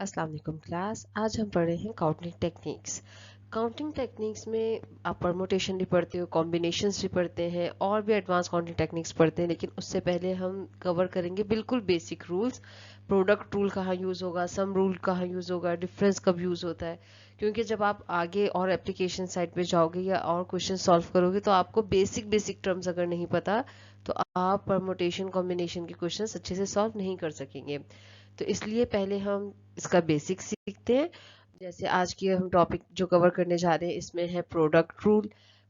अस्सलाम वालेकुम क्लास। आज हम पढ़ रहे हैं काउंटिंग टेक्निक्स। काउंटिंग टेक्निक्स में आप परमुटेशन भी पढ़ते हो, कॉम्बिनेशंस भी पढ़ते हैं और भी एडवांस काउंटिंग टेक्निक्स पढ़ते हैं, लेकिन उससे पहले हम कवर करेंगे बिल्कुल बेसिक रूल्स। प्रोडक्ट रूल कहाँ यूज़ होगा, सम रूल कहाँ यूज़ होगा, डिफरेंस कब यूज़ होता है। क्योंकि जब आप आगे और एप्लीकेशन साइड पे जाओगे या और क्वेश्चन सॉल्व करोगे तो आपको बेसिक बेसिक टर्म्स अगर नहीं पता तो आप परमुटेशन कॉम्बिनेशन के क्वेश्चंस अच्छे से सॉल्व नहीं कर सकेंगे। तो इसलिए पहले हम इसका बेसिक सीखते हैं। जैसे आज की हम टॉपिक जो कवर करने जा रहे हैं इसमें है प्रोडक्ट रूल।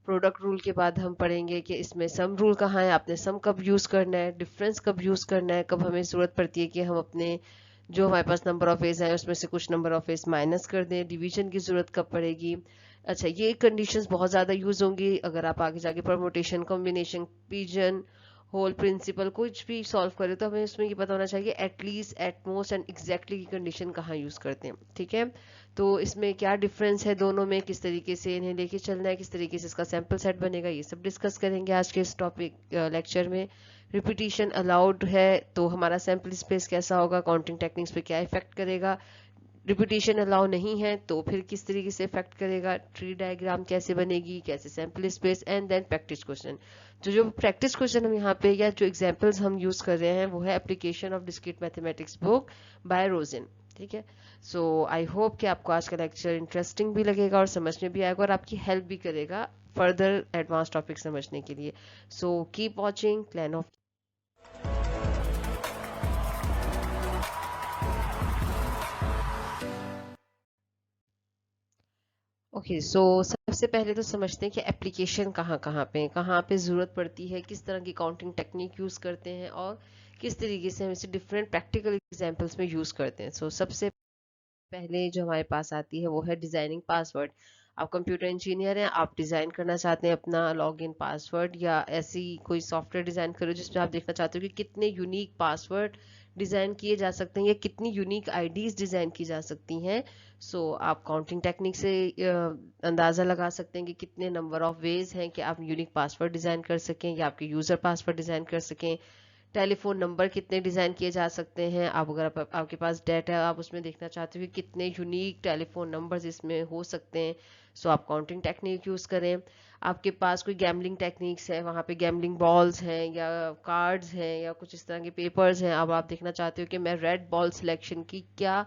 प्रोडक्ट रूल के बाद हम पढ़ेंगे कि इसमें सम रूल कहाँ है, आपने सम कब यूज़ करना है, डिफरेंस कब यूज़ करना है, कब हमें ज़रूरत पड़ती है कि हम अपने जो हमारे पास नंबर ऑफ वेज है उसमें से कुछ नंबर ऑफ वेज माइनस कर दें, डिवीजन की ज़रूरत कब पड़ेगी। अच्छा, ये कंडीशंस बहुत ज़्यादा यूज़ होंगी अगर आप आगे जाके permutation, combination, pigeon, hole principle कुछ भी सॉल्व करे तो हमें उसमें ये पता होना चाहिए एटलीस्ट, एटमोस्ट एंड एग्जैक्टली की कंडीशन कहाँ यूज करते हैं। ठीक है, तो इसमें क्या डिफरेंस है दोनों में, किस तरीके से इन्हें लेके चलना है, किस तरीके से इसका सैंपल सेट बनेगा, ये सब डिस्कस करेंगे आज के इस टॉपिक लेक्चर में। रिपीटिशन अलाउड है तो हमारा सैंपल स्पेस कैसा होगा, काउंटिंग टेक्निक्स पे क्या इफेक्ट करेगा। रिपीटिशन अलाउ नहीं है तो फिर किस तरीके से इफेक्ट करेगा, ट्री डायग्राम कैसे बनेगी, कैसे sample space, and then practice question. तो जो प्रैक्टिस क्वेश्चन हम यहाँ पे या जो एग्जांपल्स हम यूज कर रहे हैं वो है application of discrete mathematics book by Rosen. ठीक है, सो आई होप कि आपको आज का लेक्चर इंटरेस्टिंग भी लगेगा और समझ में भी आएगा और आपकी हेल्प भी करेगा फर्दर एडवांस टॉपिक समझने के लिए। So keep watching plan of. Okay, so सबसे पहले तो समझते हैं कि एप्लीकेशन कहाँ पे ज़रूरत पड़ती है, किस तरह की काउंटिंग टेक्निक यूज़ करते हैं और किस तरीके से हम इसे डिफरेंट प्रैक्टिकल एग्जांपल्स में यूज़ करते हैं। सो सबसे पहले जो हमारे पास आती है वो है डिजाइनिंग पासवर्ड। आप कंप्यूटर इंजीनियर हैं, आप डिजाइन करना चाहते हैं अपना लॉगिन पासवर्ड या ऐसी कोई सॉफ्टवेयर डिजाइन करो जिसमें आप देखना चाहते हो कि कितने यूनिक पासवर्ड डिजाइन किए जा सकते हैं या कितनी यूनिक आईडीज डिजाइन की जा सकती हैं। सो आप काउंटिंग टेक्निक से अंदाजा लगा सकते हैं कि कितने नंबर ऑफ वेज हैं कि आप यूनिक पासवर्ड डिजाइन कर सकें या आपके यूजर पासवर्ड डिजाइन कर सकें। टेलीफोन नंबर कितने डिज़ाइन किए जा सकते हैं, आप अगर आपके पास डेटा है आप उसमें देखना चाहते हो कि कितने यूनिक टेलीफोन नंबर्स इसमें हो सकते हैं। सो आप काउंटिंग टेक्निक यूज़ करें। आपके पास कोई गैमलिंग टेक्निक्स है, वहाँ पे गैमलिंग बॉल्स हैं या कार्ड्स हैं या कुछ इस तरह के पेपर्स हैं, अब आप देखना चाहते हो कि मैं रेड बॉल सिलेक्शन की क्या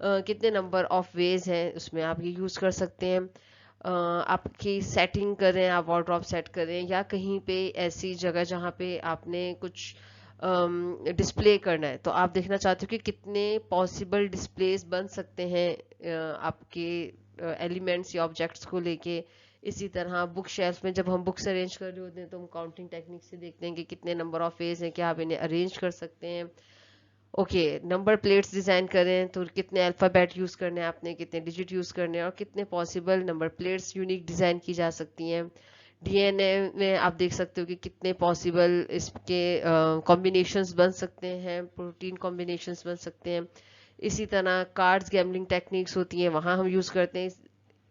कितने नंबर ऑफ वेज हैं, उसमें आप ये यूज़ कर सकते हैं। आपकी सेटिंग करें, आप वॉर्डरोब सेट करें या कहीं पे ऐसी जगह जहाँ पे आपने कुछ डिस्प्ले करना है तो आप देखना चाहते हो कि कितने पॉसिबल डिस्प्लेस बन सकते हैं आपके एलिमेंट्स या ऑब्जेक्ट्स को लेके। इसी तरह बुक शेल्फ में जब हम बुक्स अरेंज कर रहे होते हैं तो हम काउंटिंग टेक्निक से देखते हैं कि कितने नंबर ऑफ वेज हैं कि आप इन्हें अरेंज कर सकते हैं। ओके, नंबर प्लेट्स डिजाइन करें तो कितने अल्फाबेट यूज करने हैं आपने, कितने डिजिट यूज करने हैं और कितने possible number plates unique design की जा सकती हैं। डीएनए में आप देख सकते हो कि कितने पॉसिबल इसके कॉम्बिनेशंस बन सकते हैं, प्रोटीन कॉम्बिनेशंस बन सकते हैं। इसी तरह कार्ड्स गैमलिंग टेक्निक्स होती हैं, वहाँ हम यूज़ करते हैं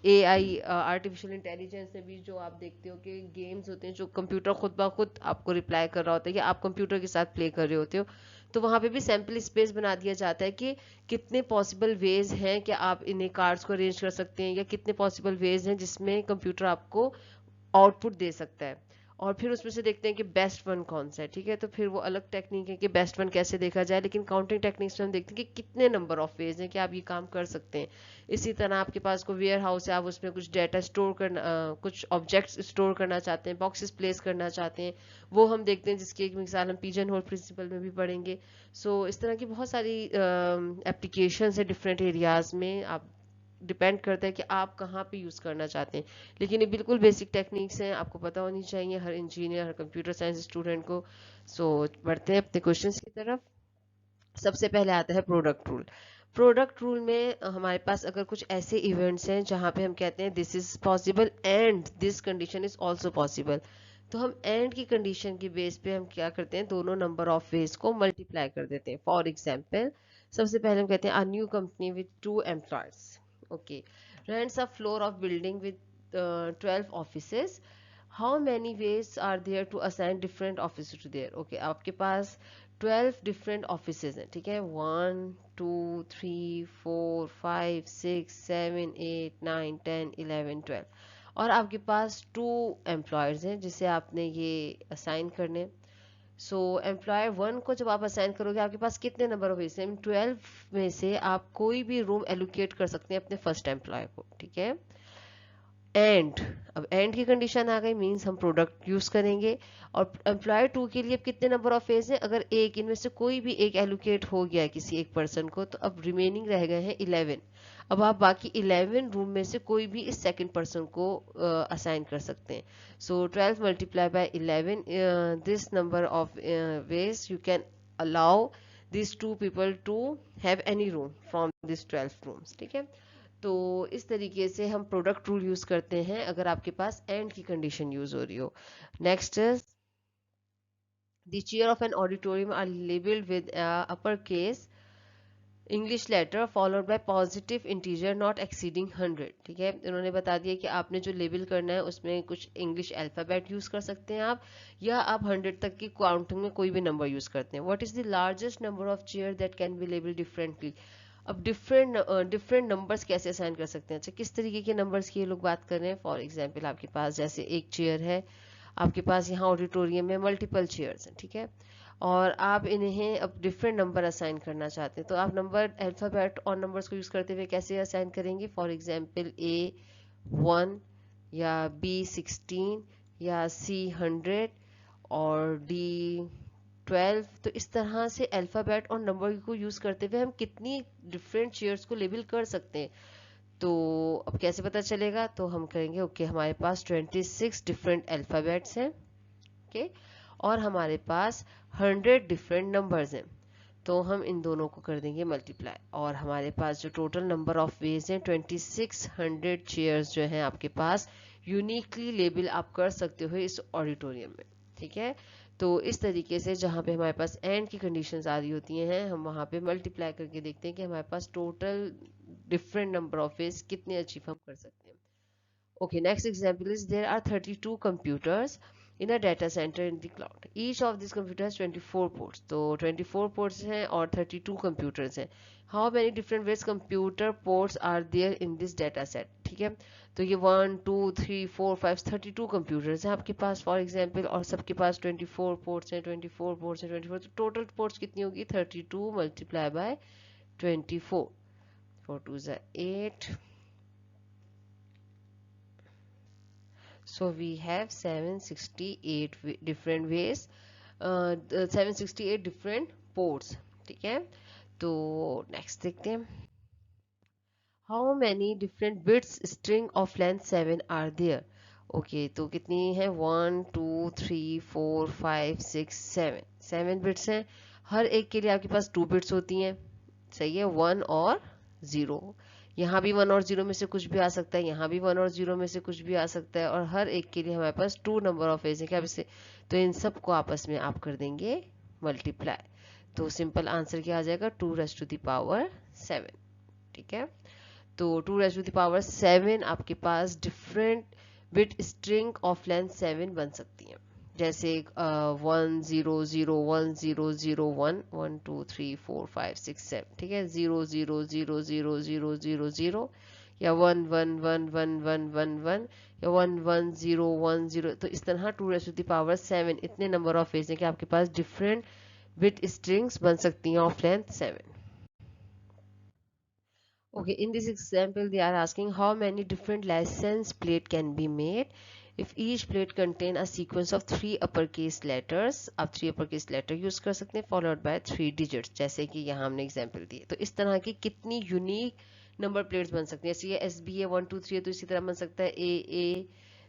एआई, आर्टिफिशियल इंटेलिजेंस में भी जो आप देखते हो कि गेम्स होते हैं जो कंप्यूटर खुद ब खुद आपको रिप्लाई कर रहा होता है या आप कंप्यूटर के साथ प्ले कर रहे होते हो, तो वहाँ पे भी सैम्पल स्पेस बना दिया जाता है कि कितने पॉसिबल वेज हैं कि आप इन्हें कार्ड्स को अरेंज कर सकते हैं या कितने पॉसिबल वेज हैं जिसमें कंप्यूटर आपको आउटपुट दे सकता है। और फिर उसमें से देखते हैं कि बेस्ट वन कौन सा है। ठीक है, तो फिर वो अलग टेक्निक है कि बेस्ट वन कैसे देखा जाए, लेकिन काउंटिंग टेक्निक्स में हम देखते हैं कि कितने नंबर ऑफ वेज हैं कि आप ये काम कर सकते हैं। इसी तरह आपके पास कोई वेयर हाउस है, आप उसमें कुछ डाटा स्टोर करना, कुछ ऑब्जेक्ट्स स्टोर करना चाहते हैं, बॉक्सेस प्लेस करना चाहते हैं, वो हम देखते हैं जिसकी एक मिसाल हम पिजन होल प्रिंसिपल में भी पढ़ेंगे। सो इस तरह की बहुत सारी एप्लीकेशन है डिफरेंट एरियाज में, आप डिपेंड करता है कि आप कहाँ पे यूज़ करना चाहते हैं। लेकिन ये बिल्कुल बेसिक टेक्निक्स हैं, आपको पता होनी चाहिए हर इंजीनियर, हर कंप्यूटर साइंस स्टूडेंट को। सो बढ़ते हैं अपने क्वेश्चंस की तरफ। सबसे पहले आता है प्रोडक्ट रूल। प्रोडक्ट रूल में हमारे पास अगर कुछ ऐसे इवेंट्स हैं जहाँ पे हम कहते हैं this is possible and this condition is also possible, तो हम एंड की कंडीशन के बेस पे हम क्या करते हैं, दोनों नंबर ऑफ वेज को मल्टीप्लाई कर देते हैं। फॉर एग्जाम्पल, सबसे पहले हम कहते हैं a new company with 2 employees, okay, rents a floor of building with 12 offices. How many ways are there to assign different offices to there? Okay, आपके पास 12 डिफरेंट ऑफिसेज हैं, ठीक है, 1 2 3 4 5 6 7 8 9 10 11 12, और आपके पास 2 एम्प्लॉयर्स हैं जिसे आपने ये असाइन करने। सो एम्प्लॉयर 1 को जब आप असाइन करोगे, आपके पास कितने नंबर ऑफ वेज हैं? 12 में से आप कोई भी रूम एलोकेट कर सकते हैं अपने फर्स्ट एम्प्लॉय को, ठीक है। एंड, अब एंड की कंडीशन आ गई, मींस हम प्रोडक्ट यूज करेंगे। और एम्प्लॉयर 2 के लिए अब कितने नंबर ऑफ फेज हैं? अगर एक इनमें से कोई भी एक एलोकेट हो गया है किसी एक पर्सन को, तो अब रिमेनिंग रह गए हैं 11। अब आप बाकी 11 रूम में से कोई भी इस सेकंड पर्सन को असाइन कर सकते हैं। सो 12 multiply by 11, this number of ways you can allow these two people to have any room from these 12 rooms, ठीक है। तो इस तरीके से हम प्रोडक्ट रूल यूज करते हैं अगर आपके पास एंड की कंडीशन यूज हो रही हो। Next is the chair of an auditorium are labelled with upper case English letter followed by positive integer not exceeding 100, ठीक है। इन्होंने बता दिया कि आपने जो लेबल करना है उसमें कुछ इंग्लिश अल्फाबेट यूज कर सकते हैं आप, या आप 100 तक की काउंटिंग में कोई भी नंबर यूज करते हैं। What is the largest number of chair that can be label differently? अब डिफरेंट नंबर्स कैसे असाइन कर सकते हैं? अच्छा, किस तरीके के नंबर्स की ये लोग बात कर रहे हैं? फॉर एग्जांपल आपके पास जैसे एक चेयर है, आपके पास यहाँ ऑडिटोरियम में मल्टीपल चेयर्स हैं, ठीक है, और आप इन्हें अब डिफरेंट नंबर असाइन करना चाहते हैं, तो आप नंबर अल्फाबेट और नंबर्स को यूज करते हुए कैसे असाइन करेंगे? फॉर एग्जांपल A1 या B16 या C100 और D12। तो इस तरह से अल्फाबेट और नंबर को यूज करते हुए हम कितनी डिफरेंट चेयर्स को लेबल कर सकते हैं। तो अब कैसे पता चलेगा? तो हम करेंगे ओके, हमारे पास 26 डिफरेंट अल्फाबेट्स हैं, ओके, और हमारे पास 100 डिफरेंट नंबर्स हैं। तो हम इन दोनों को कर देंगे मल्टीप्लाई, और हमारे पास जो टोटल नंबर ऑफ वेज हैं 2600 चेयर्स जो हैं आपके पास यूनिकली लेबल आप कर सकते हो इस ऑडिटोरियम में, ठीक है। तो इस तरीके से जहाँ पे हमारे पास एंड की कंडीशंस आ रही होती हैं, हम वहाँ पे मल्टीप्लाई करके देखते हैं कि हमारे पास total different number of ways कितने अचीव हम कर सकते हैं। Okay, next example is there are 32 computers in a data center in the cloud. Each of these computers has 24 ports. तो 24 ports हैं और 32 computers हैं. How many different ways computer ports are there in this data set? ठीक है, तो ये 1 2 3 4 5 32 computers हैं आपके पास फॉर एग्जाम्पल, और सबके पास 24 ports हैं, 24 ports हैं, 24, तो टोटल ports कितनी होगी? 32 multiply by 24, 4 2 8. So we have 768 different ways, 768 different ports, ठीक है। तो नेक्स्ट देखते हैं, how many different bits string of length 7 are there? Okay, तो कितनी है? 1 2 3 4 5 6 7, 7 बिट्स हैं। हर एक के लिए आपके पास 2 बिट्स होती हैं, सही है, 1 और 0। यहाँ भी 1 और 0 में से कुछ भी आ सकता है, यहाँ भी 1 और 0 में से कुछ भी आ सकता है, और हर एक के लिए हमारे पास 2 नंबर ऑफ एज है क्या इससे? तो इन सब को आपस में आप कर देंगे मल्टीप्लाई, तो सिंपल आंसर क्या आ जाएगा? 2 रेज़ टू द पावर 7, ठीक है। तो 2 रेज़ टू द पावर 7 आपके पास different bit string of length 7 बन सकती हैं, जैसे 1 0 0 1 0 0 1 1 2 3 4 5 6 7, ठीक है, 0 0 0 0 0 0 0, या 1 1 1 1 1 1 1, या 1 1 0 1 0। तो इस तरह 2 रेज़ टू द पावर 7 इतने नंबर ऑफ वेज हैं कि आपके पास डिफरेंट बिट स्ट्रिंग्स बन सकती हैं of length 7। Okay, in this example, they are asking how many different license plate can be made if each plate contain a sequence of 3 uppercase letters. आप 3 uppercase letter use कर सकते हैं followed by 3 digits, जैसे कि यहाँ हमने example दिए। तो इस तरह की कितनी unique number plates बन सकती हैं? जैसे ये SB है 1 2 3 है, तो इसी तरह बन सकता है A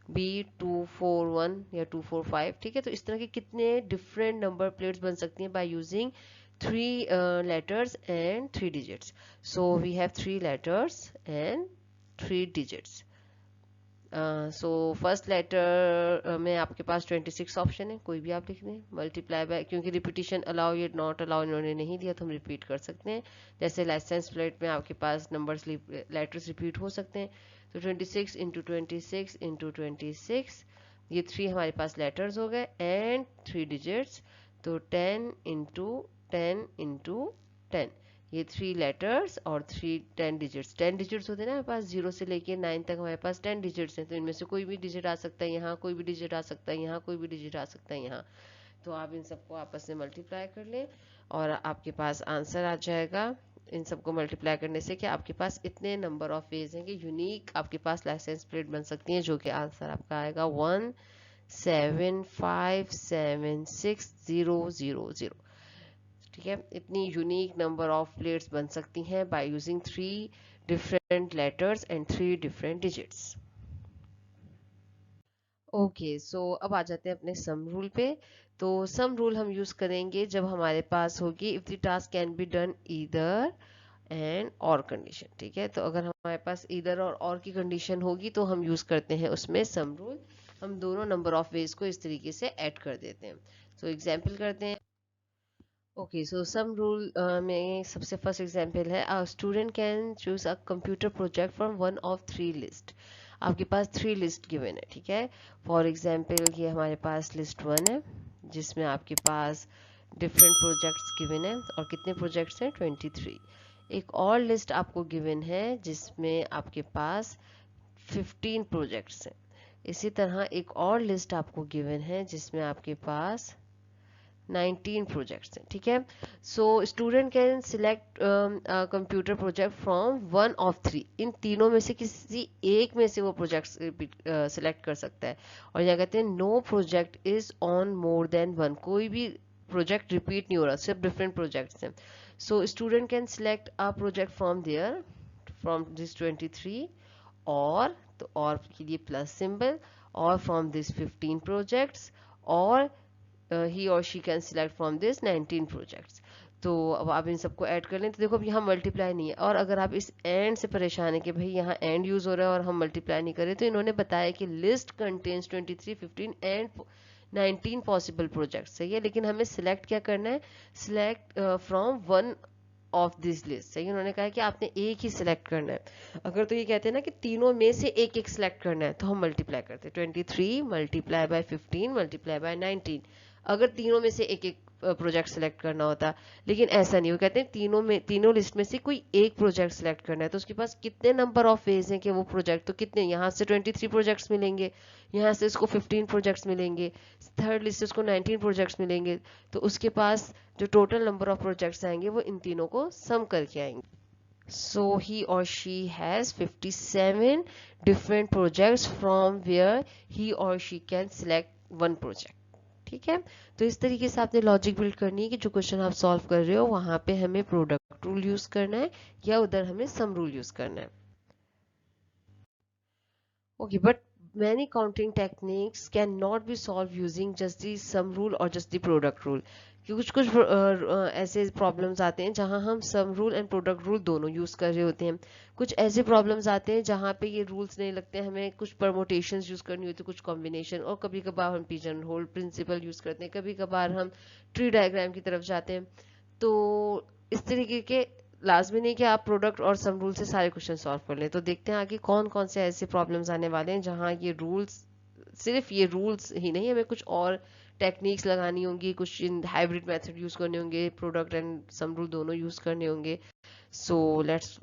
B 2 4 1 या 2 4 5, ठीक है। तो इस तरह के कितने different number plates बन सकती हैं by using 3 letters and 3 digits. So we have 3 letters and 3 digits. So first letter में आपके पास 26 ऑप्शन है, कोई भी आप लिख दें मल्टीप्लाई बाय, क्योंकि रिपीटिशन अलाउ या नॉट अलाउ इन्होंने नहीं दिया तो हम रिपीट कर सकते हैं। जैसे लाइसेंस प्लेट में आपके पास नंबर्स लेटर्स रिपीट हो सकते हैं, तो 26 इंटू 26 इंटू 26, ये 3 हमारे पास लेटर्स हो गए एंड 3 डिजिट्स, तो 10 इंटू 10 इंटू 10, ये 3 लेटर्स और 10 डिजिट्स। 10 डिजिट्स होते हैं ना हमारे पास, 0 से लेके 9 तक हमारे पास 10 डिजिट्स हैं, तो इनमें से कोई भी डिजिट आ सकता है यहाँ, कोई भी डिजिट आ सकता है यहाँ, कोई भी डिजिट आ सकता है यहाँ। तो आप इन सबको आपस में मल्टीप्लाई कर लें और आपके पास आंसर आ जाएगा। इन सबको मल्टीप्लाई करने से कि आपके पास इतने नंबर ऑफ वेज हैं कि यूनिक आपके पास लाइसेंस प्लेट बन सकती है, जो कि आंसर आपका आएगा 1757600। ठीक है, इतनी यूनिक नंबर ऑफ प्लेट्स बन सकती हैं by using 3 different letters and 3 different digits. Okay, so अब आ जाते हैं अपने सम रूल पे। तो सम रूल हम यूज करेंगे जब हमारे पास होगी if the task can be done either and और कंडीशन। ठीक है, तो अगर हमारे पास इधर और की कंडीशन होगी तो हम यूज करते हैं उसमें सम रूल। हम दोनों नंबर ऑफ वेज को इस तरीके से ऐड कर देते हैं। तो एग्जांपल करते हैं। ओके, सो सम रूल में सबसे फर्स्ट एग्जांपल है, a student can choose a computer project from one of 3 list. आपके पास 3 लिस्ट गिवन है। ठीक है, फॉर एग्जांपल ये हमारे पास लिस्ट 1 है जिसमें आपके पास डिफरेंट प्रोजेक्ट्स गिवन है, और कितने प्रोजेक्ट्स हैं 23। एक और लिस्ट आपको गिवन है जिसमें आपके पास 15 प्रोजेक्ट्स हैं। इसी तरह एक और लिस्ट आपको गिवन है जिसमें आपके पास 19 प्रोजेक्ट्स हैं। ठीक है, सो student can select computer project from one of 3। इन तीनों में से किसी एक में से वो प्रोजेक्ट्स सिलेक्ट कर सकता है। और यहाँ कहते हैं no project is on more than one, कोई भी प्रोजेक्ट रिपीट नहीं हो रहा, सिर्फ डिफरेंट प्रोजेक्ट्स हैं। So student can select a project from there, from this 23, और तो और के लिए प्लस सिंबल, और फ्रॉम दिस 15 प्रोजेक्ट्स, और ही और she can select from this 19 projects. तो अब आप इन सबको ऐड कर लें तो देखो अब यहाँ मल्टीप्लाई नहीं है। और अगर आप इस एंड से परेशान है कि भाई यहाँ एंड यूज हो रहा है और हम मल्टीप्लाई नहीं करें, तो इन्होंने बताया कि list contains 23, 15 and 19 possible projects. सही है, लेकिन हमें सिलेक्ट क्या करना है, select from one of this list. सही, उन्होंने कहा कि आपने एक ही सिलेक्ट करना है। अगर तो ये कहते हैं ना कि तीनों में से एक एक सिलेक्ट करना है, तो हम मल्टीप्लाई करते हैं 23 मल्टीप्लाई बाय 15 मल्टीप्लाई बाय 19, अगर तीनों में से एक एक प्रोजेक्ट सेलेक्ट करना होता। लेकिन ऐसा नहीं, वो कहते हैं तीनों लिस्ट में से कोई एक प्रोजेक्ट सेलेक्ट करना है, तो उसके पास कितने नंबर ऑफ वेज हैं कि वो प्रोजेक्ट, तो कितने, यहाँ से 23 प्रोजेक्ट्स मिलेंगे, यहाँ से इसको 15 प्रोजेक्ट्स मिलेंगे, थर्ड लिस्ट से उसको 19 प्रोजेक्ट्स मिलेंगे, तो उसके पास जो टोटल नंबर ऑफ प्रोजेक्ट्स आएंगे वो इन तीनों को सम करके आएंगे। So he or she has 57 different projects from where he or she can select one project. ठीक है, तो इस तरीके से आपने लॉजिक बिल्ड करनी है कि जो क्वेश्चन आप सॉल्व कर रहे हो वहां पे हमें प्रोडक्ट रूल यूज करना है या उधर हमें सम रूल यूज करना है। Okay, but many counting techniques cannot be solved using just the sum rule or just the product rule. कि कुछ कुछ ऐसे प्रॉब्लम्स आते हैं जहां हम सम रूल एंड प्रोडक्ट रूल दोनों यूज कर रहे होते हैं। कुछ ऐसे प्रॉब्लम्स आते हैं जहां पे ये रूल्स नहीं लगते हैं, हमें कुछ परमोटेशंस यूज करनी होती है, कुछ कॉम्बिनेशन, और कभी कभार हम पिजन होल प्रिंसिपल यूज करते हैं, कभी कभार हम ट्री डायग्राम की तरफ जाते हैं। तो इस तरीके के लाजमी नहीं कि आप प्रोडक्ट और सम रूल से सारे क्वेश्चन सॉल्व कर लें। तो देखते हैं आगे कौन कौन से ऐसे प्रॉब्लम्स आने वाले हैं जहां ये रूल्स, सिर्फ ये रूल्स ही नहीं, हमें कुछ और टेक्निक्स लगानी होंगी, कुछ हाइब्रिड मेथड यूज करने होंगे, प्रोडक्ट एंड सम रूल दोनों यूज करने होंगे। सो लेट्स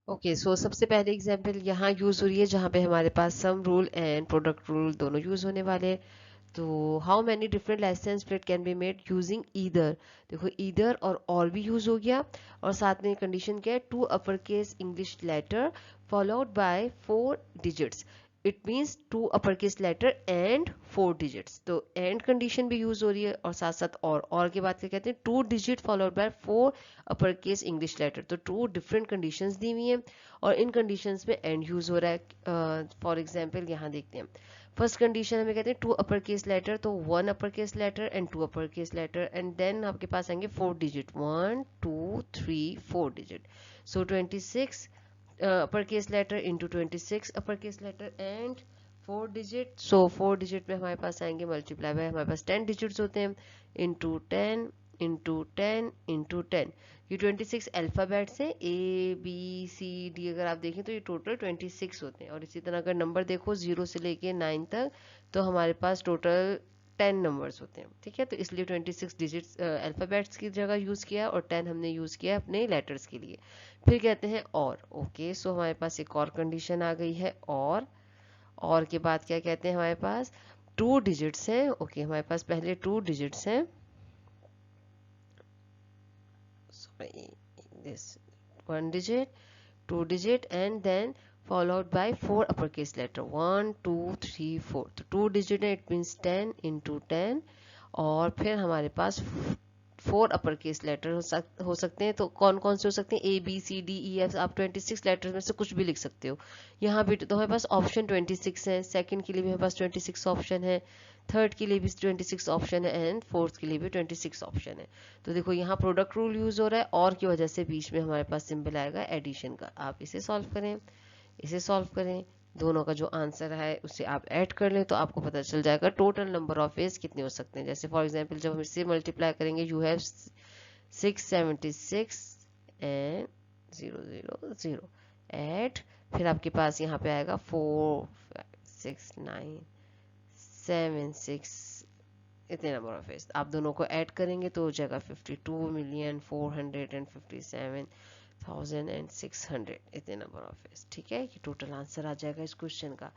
ओके, सो सबसे पहले एग्जांपल यहाँ यूज हो रही है जहाँ पे हमारे पास some rule and product rule दोनों यूज होने वाले हैं। तो how many different licence plate can be made using either. देखो ईदर और भी यूज हो गया, और साथ में कंडीशन क्या है, 2 upper case English letter followed by 4 digits. It means 2 upper case letter and 4 digits. तो एंड कंडीशन भी यूज हो रही है, और साथ साथ और के बाद क्या कहते हैं, 2 digit followed by 4 upper case English letter. तो 2 डिफरेंट कंडीशंस दी हुई हैं, और इन कंडीशंस में एंड यूज हो रहा है। फॉर एग्जाम्पल यहाँ देखते हैं, फर्स्ट कंडीशन हमें कहते हैं 2 अपर केस लेटर, तो 1 upper case letter and 2 upper case letter, and then आपके पास आएंगे 4 digit, 1 2 3 4 digit. So 26 upper case letter into 26 upper case letter and 4 digit. So 4 digit में हमारे पास आएंगे मल्टीप्लाई बाय, हमारे पास 10 डिजिट्स होते हैं, इंटू 10 इंटू 10 इंटू 10। ये 26 अल्फाबेट से ए बी सी डी, अगर आप देखें तो ये टोटल 26 होते हैं। और इसी तरह अगर नंबर देखो 0 से लेके 9 तक, तो हमारे पास टोटल 10 नंबर्स होते हैं, ठीक है। तो इसलिए 26 डिजिट्स अल्फ़ाबेट्स की जगह यूज़ किया और 10 हमने यूज़ किया अपने लेटर्स के लिए। फिर कहते हैं और, ओके, सो हमारे पास एक और कंडीशन आ गई है, और के बाद क्या कहते हैं, हमारे पास 2 डिजिट्स हैं, ओके, हमारे पास पहले 2 डिजिट्स हैं, sorry, this 1 digit, 2 digit and then followed by 4 uppercase letter 1 2 3 4। तो 2 digit है, it means 10 into 10, और फिर हमारे पास 4 अपर केस लेटर हो सकते हैं। तो कौन कौन से हो सकते हैं, ABCDEF, आप 26 लेटर्स में से कुछ भी लिख सकते हो। यहाँ भी तो हमारे पास ऑप्शन 26 है, सेकंड के लिए भी हमारे पास 26 ऑप्शन है, थर्ड के लिए भी 26 ऑप्शन है, एंड फोर्थ के लिए भी 26 ऑप्शन है। तो देखो यहाँ प्रोडक्ट रूल यूज हो रहा है, और की वजह से बीच में हमारे पास सिंबल आएगा एडिशन का। आप इसे सॉल्व करें, इसे सॉल्व करें, दोनों का जो आंसर है उसे आप ऐड कर लें, तो आपको पता चल जाएगा टोटल नंबर ऑफ वेज कितने हो सकते हैं। जैसे फॉर एग्जांपल जब हम इससे मल्टीप्लाई करेंगे, यू हैव 676 एंड 000 ऐड, फिर आपके पास यहाँ पे आएगा 4 6 9 7 6, इतने नंबर ऑफ वेज। आप दोनों को ऐड करेंगे तो हो जाएगा 52,457,600, इतने नंबर ऑफ वेज, ठीक है। ये टोटल आंसर आ जाएगा इस क्वेश्चन का।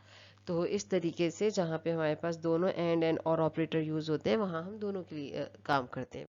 तो इस तरीके से जहाँ पे हमारे पास दोनों एंड और ऑपरेटर यूज होते हैं, वहाँ हम दोनों के लिए काम करते हैं।